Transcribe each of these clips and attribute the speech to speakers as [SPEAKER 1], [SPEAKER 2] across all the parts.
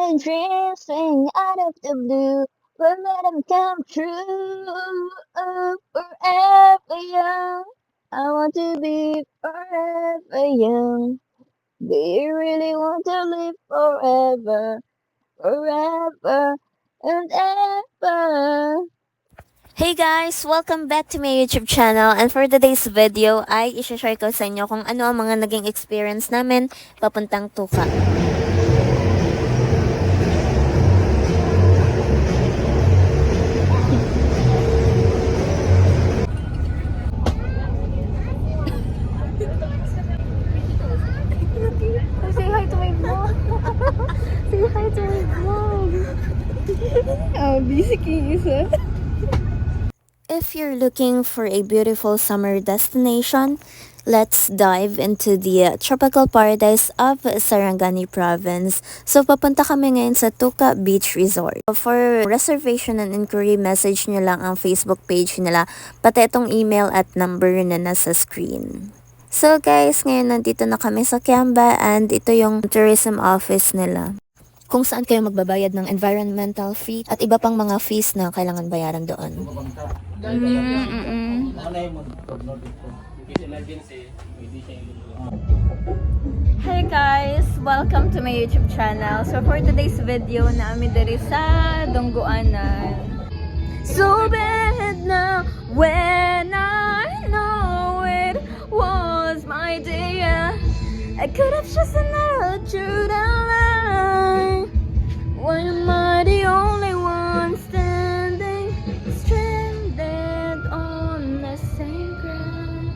[SPEAKER 1] a dream swing out of the blue. We'll let them come true. Oh, forever young. I want to be forever young. Do you really want to live forever, forever and ever? Hey guys! Welcome back to my YouTube channel, and for today's video ay i-share ko sa inyo kung ano ang mga naging experience namin papuntang Tuka. Say hi to my vlog! Say hi to my vlog!
[SPEAKER 2] Busy isa.
[SPEAKER 1] If you're looking for a beautiful summer destination, let's dive into the tropical paradise of Sarangani Province. So, papunta kami ngayon sa Tuka Beach Resort. For reservation and inquiry, message nyo lang ang Facebook page nila, pati itong email at number na nasa screen. So guys, ngayon nandito na kami sa Kiamba, and ito yung tourism office nila, kung saan kayo magbabayad ng environmental fee at iba pang mga fees na kailangan bayaran doon. Hey guys! Welcome to my YouTube channel. So for today's video, namin diri sa Dongguanan. So bad now when I know it was my day. I could have just narrowed you down. Why am I the only one standing stranded on the same ground?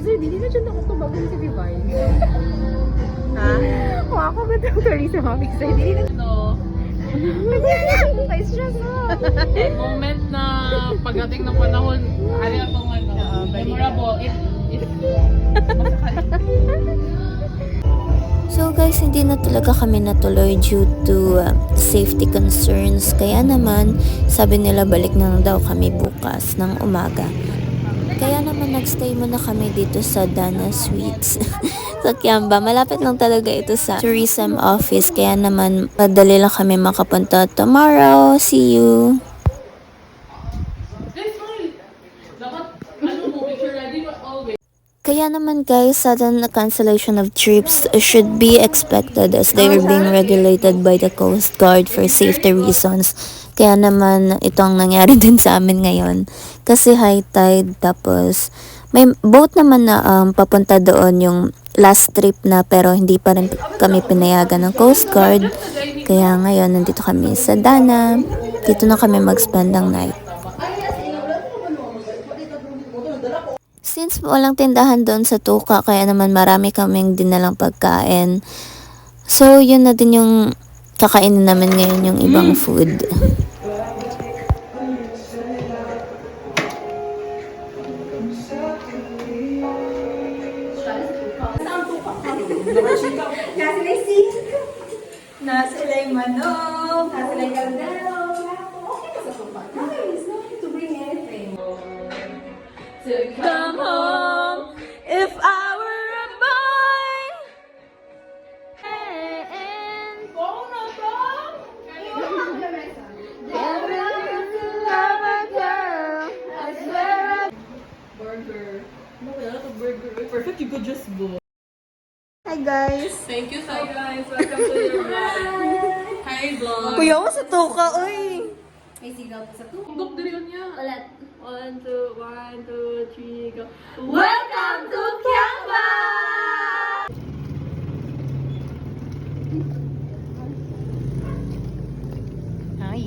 [SPEAKER 2] Hindi na dyan ako tumagong si Divine. Ha? Kung ako ba itong tourism officer, hindi na pa-stress mo.
[SPEAKER 3] Moment na pagdating ng panahon, hari akong memorable.
[SPEAKER 1] So guys, hindi na talaga kami natuloy due to safety concerns. Kaya naman, sabi nila balik na lang daw kami bukas ng umaga. Kaya naman nagstay muna kami dito sa Dana Suites sa Kiamba. Malapit lang talaga ito sa tourism office. Kaya naman madali lang kami makapunta tomorrow. See you! Kaya naman guys, sudden cancellation of trips should be expected as they are being regulated by the Coast Guard for safety reasons. Kaya naman ito ang nangyari din sa amin ngayon. Kasi high tide, tapos may boat naman na papunta doon yung last trip na, pero hindi pa rin kami pinayagan ng Coast Guard. Kaya ngayon nandito kami sa Dana. Dito na kami mag-spend ng night. Since walang tindahan doon sa Tuka, kaya naman marami kaming dinalang pagkain. So, yun na din yung kakainin namin ngayon, yung ibang food.
[SPEAKER 2] Nasilay manok, nasilay kaldero. Okay na sa sopa. Nice, no need to bring anything.
[SPEAKER 1] Come home if I were a boy. And love a girl. I swear.
[SPEAKER 3] Burger. No, wala to burger. Perfect, you could just go.
[SPEAKER 2] Hi guys.
[SPEAKER 3] Thank you so guys. Welcome to your vlog. Hi vlog.
[SPEAKER 2] Kuya mo sa Tuka, uy. May signal po sa 2.
[SPEAKER 3] Tugok diri niya.
[SPEAKER 2] Ulit. 1, 2, 1, 2, 3, go. Welcome to Kiamba!
[SPEAKER 3] Hi.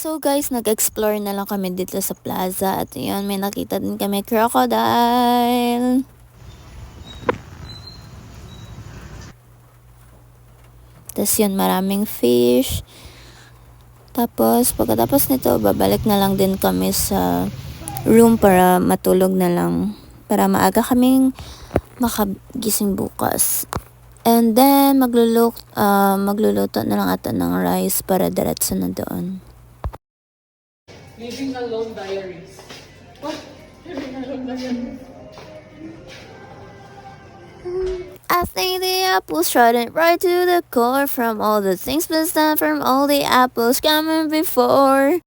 [SPEAKER 1] So guys, nag-explore na lang kami dito sa plaza at yun, may nakita din kami crocodile. Tapos yun, maraming fish. Tapos, pagkatapos nito, babalik na lang din kami sa room para matulog na lang. Para maaga kaming makagising bukas. And then, magluluto na lang ata ng rice para diretso na doon.
[SPEAKER 3] Living Alone Diaries. What? Living Alone Diaries.
[SPEAKER 1] I think the apples trodden right to the core from all the things been done from all the apples coming before.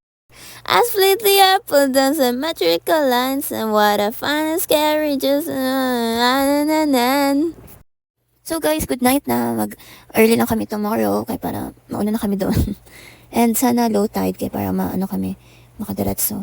[SPEAKER 1] I split the apple down symmetrical lines and what I find is scary just So guys, good night na. Early na kami tomorrow kaya para mauna na kami doon. And sana low tide kaya para maano kami makadiretso.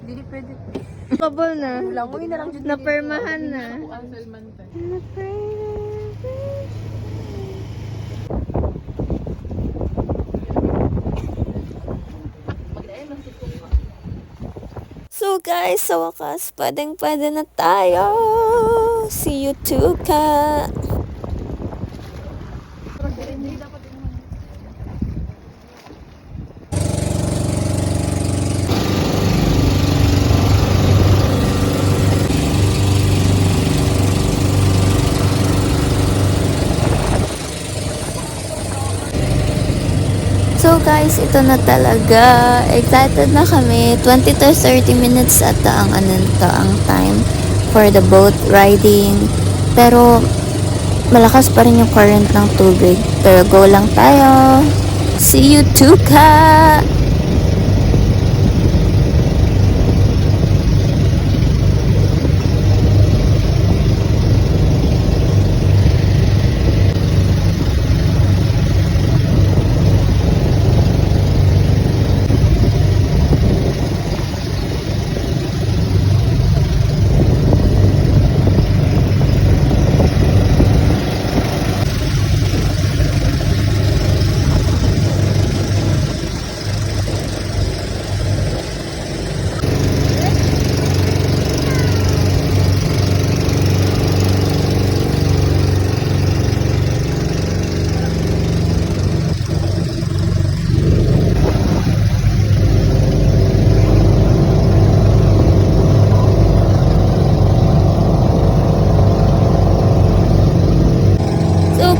[SPEAKER 2] Hindi pwede. Kabol na. Langoy na lang. Napermahan na.
[SPEAKER 3] Anselmante.
[SPEAKER 1] So guys, sa wakas, pwede na tayo. See you too, ka. So guys, ito na talaga. Excited na kami. 20 to 30 minutes at ang time for the boat riding. Pero malakas pa rin yung current ng tubig. Pero go lang tayo. See you too, ka!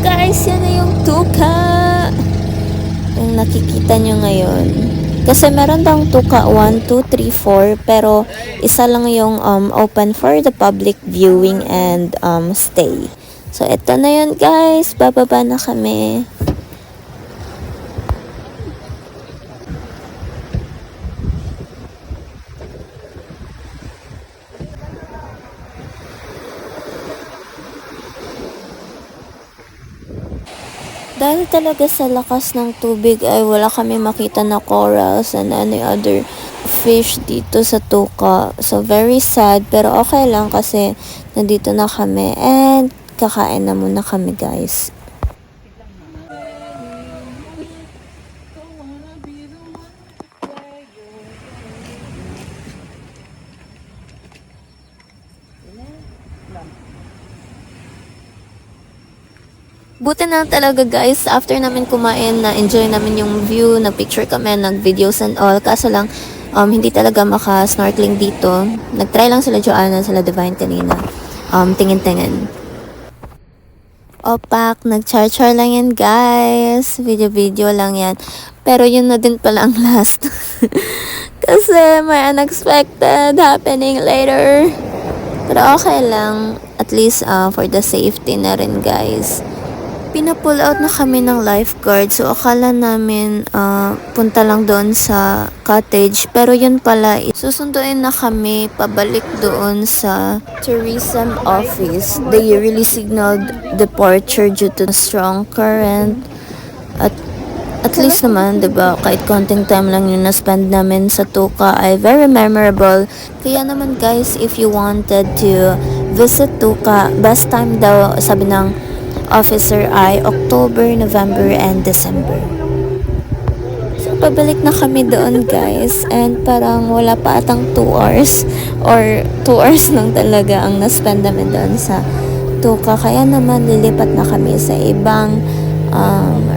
[SPEAKER 1] Guys, yan na yung tuka. Yung nakikita nyo ngayon. Kasi meron daw tuka 1, 2, 3, 4. Pero isa lang yung open for the public viewing and stay. So, ito na yun guys. Bababa na kami. Dahil talaga sa lakas ng tubig ay wala kami makita na corals and any other fish dito sa tuka. So, very sad. Pero okay lang kasi nandito na kami and kakain na muna kami guys. Buti na talaga guys, after namin kumain, na-enjoy namin yung view, nag-picture kami, nag-videos and all. Kaso lang, hindi talaga maka-snorkeling dito. Nag-try lang sila Joanna, sila Divine kanina. Tingin-tingin. opak. Nag-char-char lang yan, guys. Video-video lang yan. Pero yun na din pala ang last. Kasi may unexpected happening later. Pero okay lang. At least for the safety na rin, guys. Pina-pull out na kami ng lifeguard. So, akala namin punta lang doon sa cottage. Pero yun pala, susunduin na kami pabalik doon sa tourism office. They really signaled departure due to strong current. At least naman, 'di ba, kahit konting time lang yung na-spend namin sa Tuka ay very memorable. Kaya naman, guys, if you wanted to visit Tuka, best time daw, sabi ng officer, ay October, November, and December. So, pabalik na kami doon, guys. And parang wala pa atang 2 hours or 2 hours lang talaga ang na-spend namin doon sa Tuka. Kaya naman, lilipat na kami sa ibang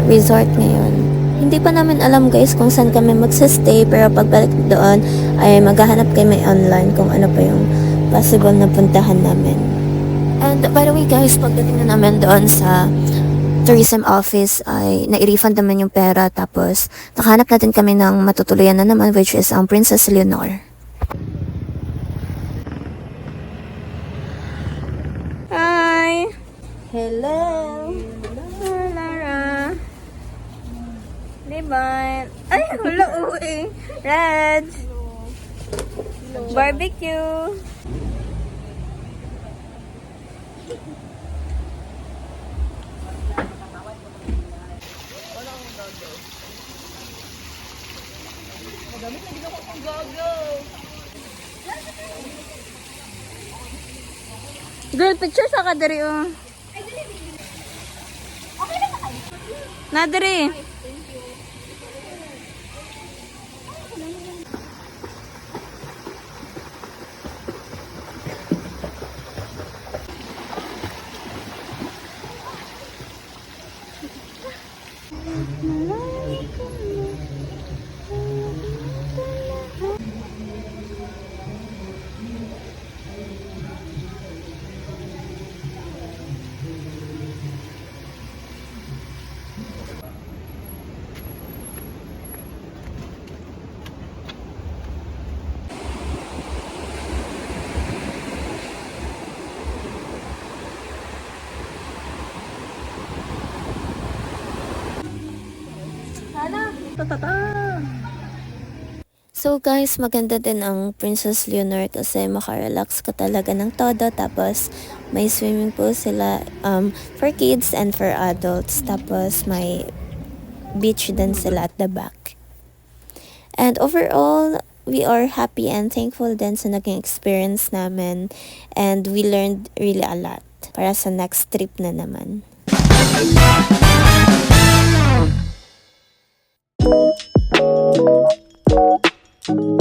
[SPEAKER 1] resort ngayon. Hindi pa namin alam, guys, kung saan kami magsistay, pero pagbalik doon ay maghahanap kami online kung ano pa yung possible na puntahan namin. And by the way, guys, pagdating na namin doon sa tourism office ay nai-refund naman yung pera, tapos nakahanap natin kami ng matutuluyan na naman, which is ang Princess Leonor.
[SPEAKER 2] Hi! Hello! Hello, Lara! Diba? Ay, wala uwi. Raj! Barbecue! Girl, picture sa ka diri oh. Na diri.
[SPEAKER 1] So guys, maganda din ang Princess Leonor kasi makarelax ka talaga ng todo. Tapos may swimming pool sila for kids and for adults. Tapos may beach din sila at the back. And overall, we are happy and thankful din sa naging experience namin. And we learned really a lot para sa next trip na naman. Thank you.